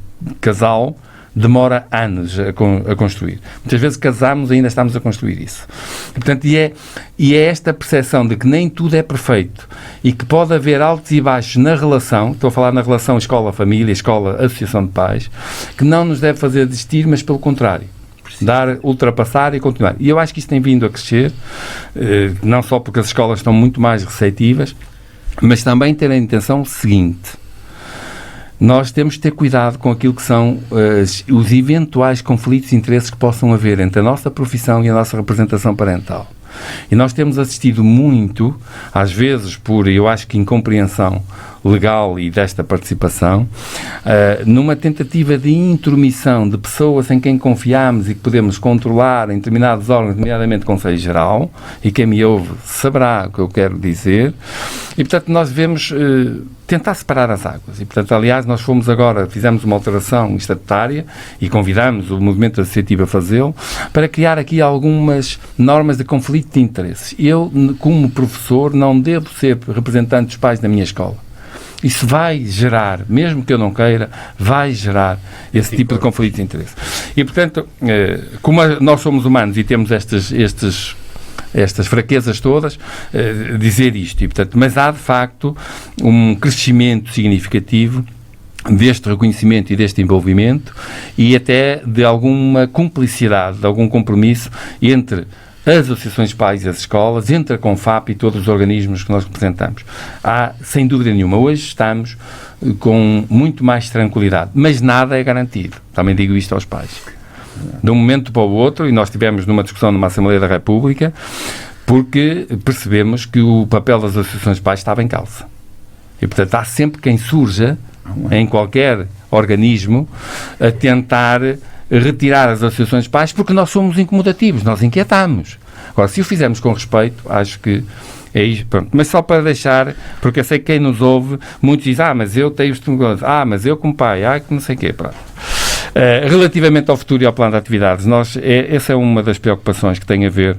casal, demora anos a construir. Muitas vezes casamos e ainda estamos a construir isso. E, portanto, é esta percepção de que nem tudo é perfeito e que pode haver altos e baixos na relação, estou a falar na relação escola-família, escola-associação de pais, que não nos deve fazer desistir, mas pelo contrário. Ultrapassar e continuar. E eu acho que isto tem vindo a crescer, não só porque as escolas estão muito mais receptivas, mas também ter a intenção seguinte: nós temos de ter cuidado com aquilo que são os eventuais conflitos de interesses que possam haver entre a nossa profissão e a nossa representação parental. E nós temos assistido muito, às vezes por, eu acho que, incompreensão legal e desta participação, numa tentativa de intromissão de pessoas em quem confiamos e que podemos controlar em determinados órgãos, nomeadamente Conselho Geral, e quem me ouve saberá o que eu quero dizer, e portanto nós devemos tentar separar as águas. E portanto, aliás, nós fizemos uma alteração estatutária e convidamos o movimento associativo a fazê-lo, para criar aqui algumas normas de conflito de interesses. Eu, como professor, não devo ser representante dos pais na minha escola. Isso vai gerar, mesmo que eu não queira, vai gerar esse tipo de conflito de interesse. E, portanto, como nós somos humanos e temos estas fraquezas todas, dizer isto. E, portanto, mas há, de facto, um crescimento significativo deste reconhecimento e deste envolvimento, e até de alguma cumplicidade, de algum compromisso entre as associações de pais e as escolas, entre a CONFAP e todos os organismos que nós representamos. Há, sem dúvida nenhuma, hoje estamos com muito mais tranquilidade, mas nada é garantido. Também digo isto aos pais. De um momento para o outro, e nós tivemos numa discussão numa Assembleia da República, porque percebemos que o papel das associações de pais estava em causa. E, portanto, há sempre quem surja, em qualquer organismo, a tentar retirar as associações de pais, porque nós somos incomodativos, nós inquietamos. Agora, se o fizermos com respeito, acho que é isso. Pronto. Mas só para deixar, porque eu sei que quem nos ouve, muitos dizem, mas eu tenho mas eu como pai, que não sei o quê, pronto. Relativamente ao futuro e ao plano de atividades, essa é uma das preocupações que tem a ver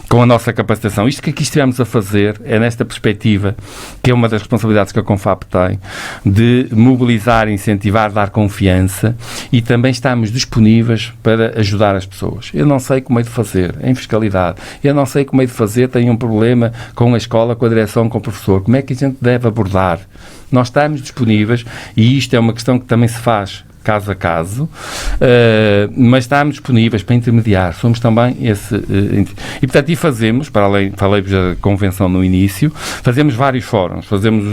com a nossa capacitação. Isto que aqui estivemos a fazer é nesta perspectiva, que é uma das responsabilidades que a Confap tem, de mobilizar, incentivar, dar confiança, e também estamos disponíveis para ajudar as pessoas. Eu não sei como é de fazer em fiscalidade, eu não sei como é de fazer, tenho um problema com a escola, com a direção, com o professor, como é que a gente deve abordar? Nós estamos disponíveis, e isto é uma questão que também se faz caso a caso, mas estamos disponíveis para intermediar, somos também esse... e, portanto, fazemos, para além, falei-vos da convenção no início, fazemos vários fóruns, fazemos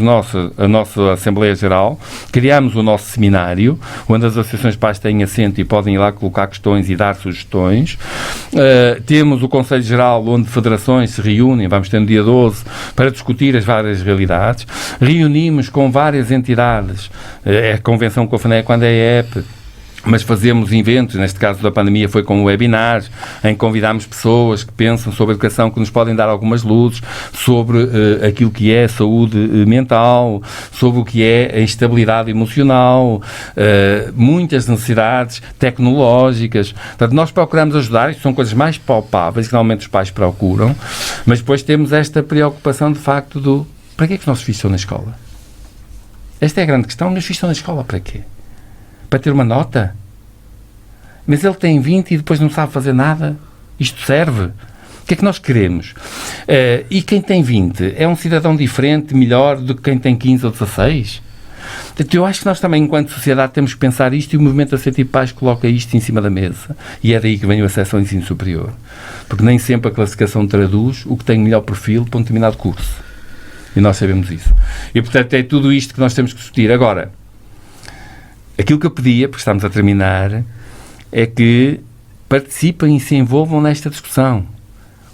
a nossa Assembleia Geral, criamos o nosso seminário, onde as associações de pais têm assento e podem ir lá colocar questões e dar sugestões. Temos o Conselho Geral, onde federações se reúnem, vamos ter no dia 12, para discutir as várias realidades. Reunimos com várias entidades, a convenção com a FNEC, quando é mas fazemos eventos, neste caso da pandemia foi com webinars, em que convidámos pessoas que pensam sobre a educação, que nos podem dar algumas luzes sobre aquilo que é saúde mental, sobre o que é a instabilidade emocional, muitas necessidades tecnológicas. Portanto, nós procuramos ajudar, isto são coisas mais palpáveis que normalmente os pais procuram, mas depois temos esta preocupação de facto do para que é que os nossos filhos estão na escola? Esta é a grande questão, meus filhos estão na escola para quê? Para ter uma nota? Mas ele tem 20 e depois não sabe fazer nada? Isto serve? O que é que nós queremos? E quem tem 20 é um cidadão diferente, melhor do que quem tem 15 ou 16? Portanto, eu acho que nós também, enquanto sociedade, temos que pensar isto, e o Movimento Associativo de Pais coloca isto em cima da mesa. E é daí que vem o acesso ao ensino superior. Porque nem sempre a classificação traduz o que tem melhor perfil para um determinado curso. E nós sabemos isso. E, portanto, é tudo isto que nós temos que discutir. Agora, aquilo que eu pedia, porque estamos a terminar, é que participem e se envolvam nesta discussão.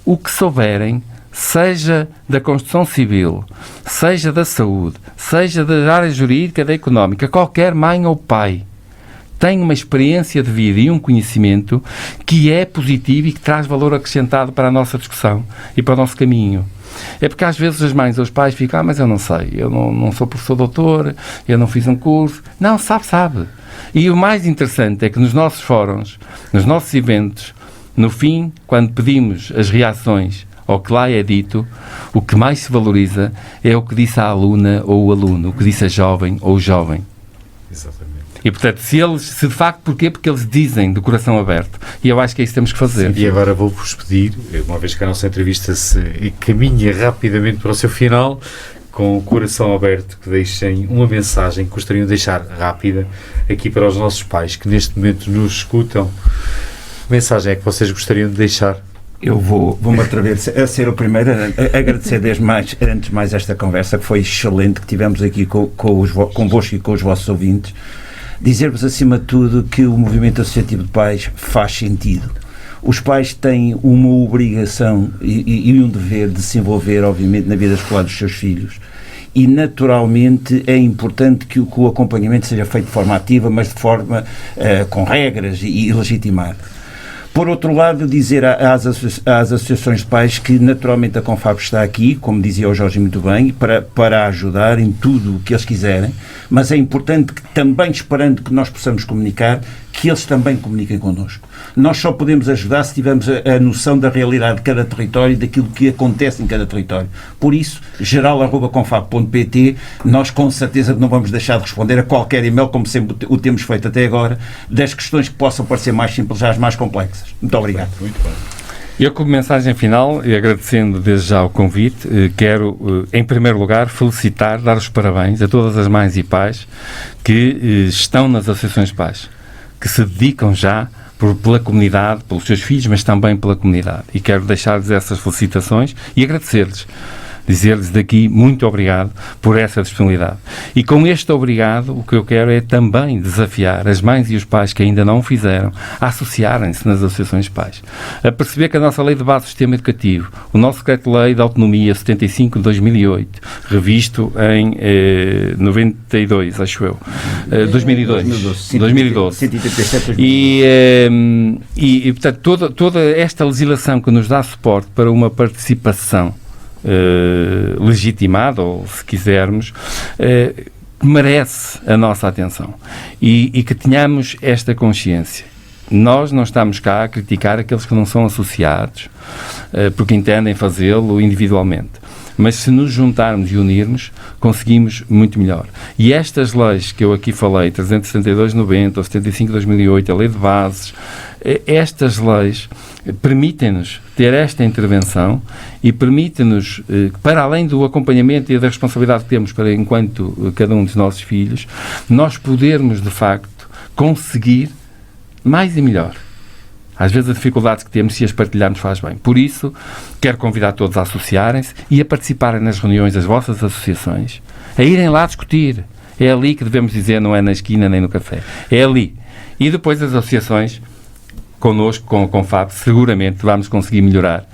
O que souberem, seja da construção civil, seja da saúde, seja da área jurídica, da económica, qualquer mãe ou pai tem uma experiência de vida e um conhecimento que é positivo e que traz valor acrescentado para a nossa discussão e para o nosso caminho. É porque às vezes as mães ou os pais ficam, mas eu não sei, eu não sou professor doutor, eu não fiz um curso. Não, sabe. E o mais interessante é que nos nossos fóruns, nos nossos eventos, no fim, quando pedimos as reações ao que lá é dito, o que mais se valoriza é o que disse a aluna ou o aluno, o que disse a jovem ou o jovem. Exatamente. E, portanto, se de facto, porquê? Porque eles dizem de coração aberto. E eu acho que é isso que temos que fazer. E agora vou-vos pedir, uma vez que a nossa entrevista se caminha rapidamente para o seu final, com o coração aberto, que deixem uma mensagem que gostariam de deixar rápida aqui para os nossos pais que neste momento nos escutam. Que mensagem é que vocês gostariam de deixar? Eu vou-me atrever a ser o primeiro a agradecer antes de mais esta conversa, que foi excelente, que tivemos aqui convosco e com os vossos ouvintes. Dizer-vos, acima de tudo, que o movimento associativo de pais faz sentido. Os pais têm uma obrigação e um dever de se envolver, obviamente, na vida escolar dos seus filhos. E, naturalmente, é importante que o acompanhamento seja feito de forma ativa, mas de forma com regras e legitimada. Por outro lado, dizer às associações de pais que, naturalmente, a Confap está aqui, como dizia o Jorge muito bem, para ajudar em tudo o que eles quiserem, mas é importante que, também esperando que nós possamos comunicar, que eles também comuniquem connosco. Nós só podemos ajudar se tivermos a noção da realidade de cada território e daquilo que acontece em cada território. Por isso, geral@confap.pt, nós com certeza não vamos deixar de responder a qualquer e-mail, como sempre o temos feito até agora, das questões que possam parecer mais simples às mais complexas. Muito obrigado. Muito bem. Eu, como mensagem final, e agradecendo desde já o convite, quero, em primeiro lugar, felicitar, dar os parabéns a todas as mães e pais que estão nas associações de pais, que se dedicam já pela comunidade, pelos seus filhos, mas também pela comunidade. E quero deixar-lhes essas felicitações e agradecer-lhes. Dizer-lhes daqui muito obrigado por essa disponibilidade. E com este obrigado, o que eu quero é também desafiar as mães e os pais que ainda não o fizeram a associarem-se nas associações de pais. A perceber que a nossa Lei de Base do Sistema Educativo, o nosso Decreto-Lei de Autonomia 75 de 2008, revisto em 92, acho eu, 2012. E portanto, toda esta legislação que nos dá suporte para uma participação legitimado, ou se quisermos, merece a nossa atenção e que tenhamos esta consciência. Nós não estamos cá a criticar aqueles que não são associados porque entendem fazê-lo individualmente. Mas se nos juntarmos e unirmos, conseguimos muito melhor. E estas leis que eu aqui falei, 372/90, ou 75/2008, a Lei de Bases, estas leis permitem-nos ter esta intervenção e permitem-nos, para além do acompanhamento e da responsabilidade que temos para enquanto cada um dos nossos filhos, nós podermos, de facto, conseguir mais e melhor. Às vezes as dificuldades que temos, se as partilharmos, faz bem. Por isso, quero convidar todos a associarem-se e a participarem nas reuniões das vossas associações, a irem lá discutir. É ali que devemos dizer, não é na esquina nem no café. É ali. E depois as associações, connosco, com a Confab, seguramente vamos conseguir melhorar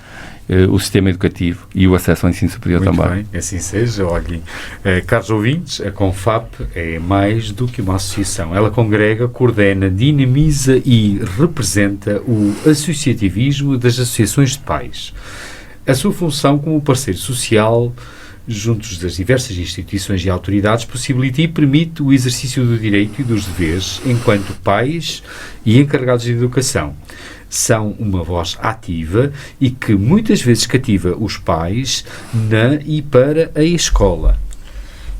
o sistema educativo e o acesso ao ensino superior muito também. Muito bem, assim seja. Olhem, caros ouvintes, a Confab é mais do que uma associação. Ela congrega, coordena, dinamiza e representa o associativismo das associações de pais. A sua função como parceiro social juntos das diversas instituições e autoridades possibilita e permite o exercício do direito e dos deveres enquanto pais e encarregados de educação. São uma voz ativa e que muitas vezes cativa os pais na e para a escola.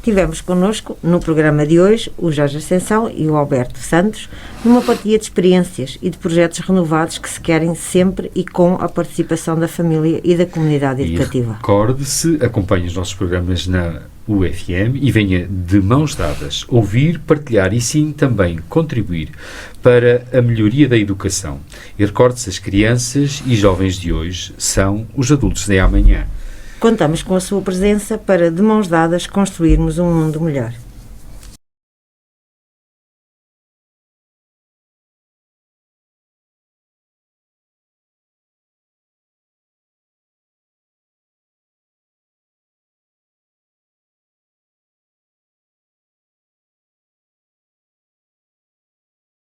Tivemos connosco, no programa de hoje, o Jorge Ascensão e o Alberto Santos, numa partilha de experiências e de projetos renovados que se querem sempre e com a participação da família e da comunidade educativa. E recorde-se, acompanhe os nossos programas na UFM e venha de mãos dadas ouvir, partilhar e sim também contribuir para a melhoria da educação. E recorde-se, as crianças e jovens de hoje são os adultos de amanhã. Contamos com a sua presença para, de mãos dadas, construirmos um mundo melhor.